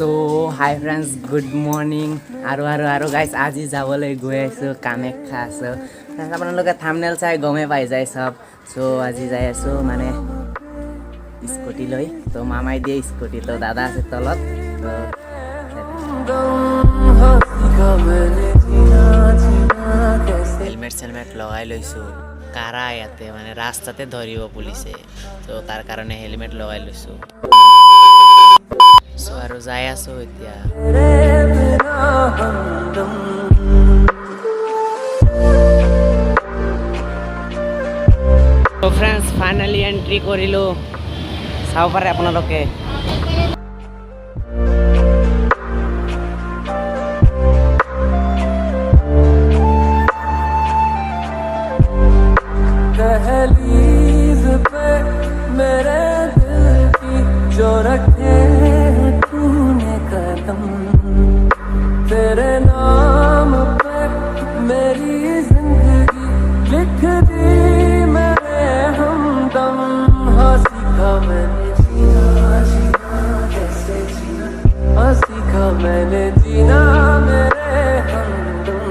सो hi friends good morning आरो guys आज जाबले गई आसो कामाख्या आसो आपलोके थाम्बनेल चाइ गमे पाइ जाय सब। सो आज जाय आसो माने स्कूटी लै तो मामाई दिए स्कूटी तो दादा आछे तलत हेलमेट सेलमेट लगाई लैसो कारा याते माने रास्ताते धरिब पुलिसे तो तार कारणे हेलमेट लगाई लैसो। सो आरो जाय आसो एतिया तो फ्रेंड्स फाइनली एंट्री करिलो चाव पारे आपनालोके दहलीज पे मेरे दिल की जो रखे तूने कदम तेरे नाम पे मेरी जिंदगी लिख दी मेरे हमदम। हाँ सीखा मैंने जीना जीना कैसे जीना हाँ सीखा मैंने जीना मेरे हमदम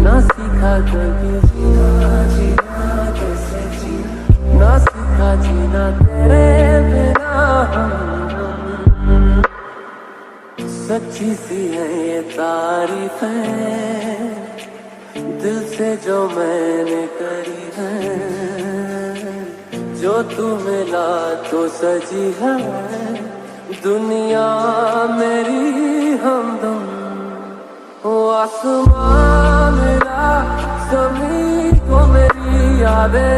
ना सीखा कभी जीना जीना कैसे जीना ना सीखा जीना तेरे बिना हमदम। सच्ची सी है ये तारीफें दिल से जो मैंने करी है जो तू मिला तो सजी है दुनिया मेरी हमदम। ओ आसमां मिला ज़मीन को मेरी यादें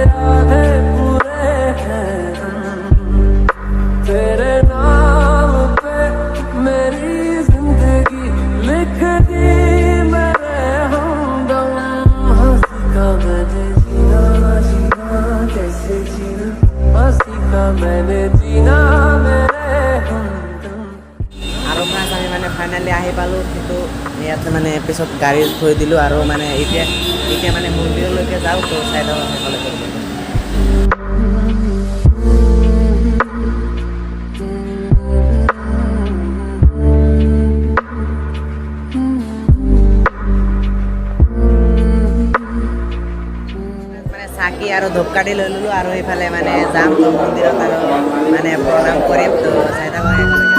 पूरे हैं तेरे नाम पे मेरी जिंदगी लिख दी मेरे हमदम। हंसी का मैंने जीना जीना कैसे जीना हंसी का मैंने जीना मेरे हमदम। आरो फ्रेंड्स आमी माने फाइनली आहि पालो किन्तु याते माने पिছত गाड़ी थৈ दिलो आरो माने इতিয়া माने मन्दिरলৈके जाऊ तो साइडर हेफाले करब। চাকি আৰু ধূপকাঠি লৈ ললো আৰু এইফালে মানে যাম তো মন্দিৰত আৰু মানে প্ৰণাম কৰিম তো চাই থাকক একেলগে।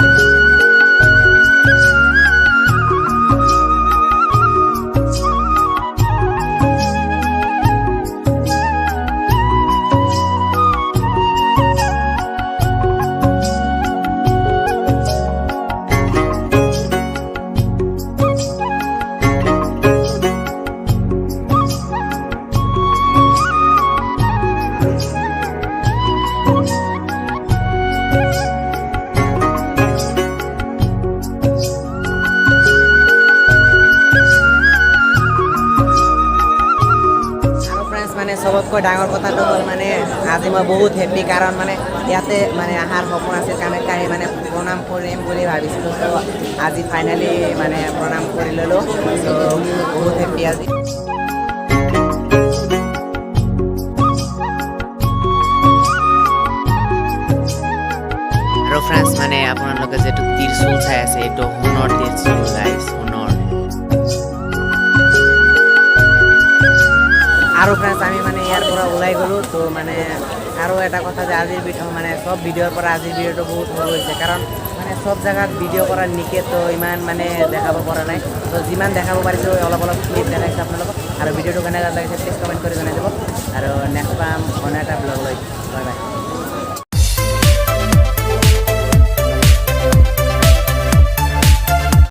सबतকৈ ডাঙৰ কথাটো হ'ল মানে আজি মই বহুত হেপী কাৰণ মানে ইয়াতে মানে আহাৰ সপোন আছিল কামাখ্যা আহি মানে প্ৰণাম কৰিম বুলি ভাবিছিলোঁ তো আজি ফাইনেলি মানে প্ৰণাম কৰি ল'লোঁ তো বহুত হেপী আজি। আৰু ফ্ৰেণ্ডছ মানে আপোনালোকে যেটো ত্ৰিশূল চাই আছে এইটো সোণৰ ত্ৰিশূল গাইছ সোণৰ। আৰু ফ্ৰেণ্ডছ আমি মানে ইয়াৰ পৰা ওলাই গ'লোঁ তো মানে আৰু এটা কথা যে আজিৰ ভিডিঅ' মানে সব ভিডিঅ'ৰ পৰা আজিৰ ভিডিঅ'টো বহুত সৰু হৈছে কাৰণ মানে সব জায়গাত ভিডিঅ' কৰা নিকে তো ইমান মানে দেখাব পৰা নাই তো যিমান দেখাব পাৰিছোঁ অলপ অলপ ক্লিপ দেখাইছোঁ আপোনালোকক আৰু ভিডিঅ'টো কেনেকুৱা লাগিছে প্লিজ কমেণ্ট কৰি জনাই দিব আৰু নেক্সট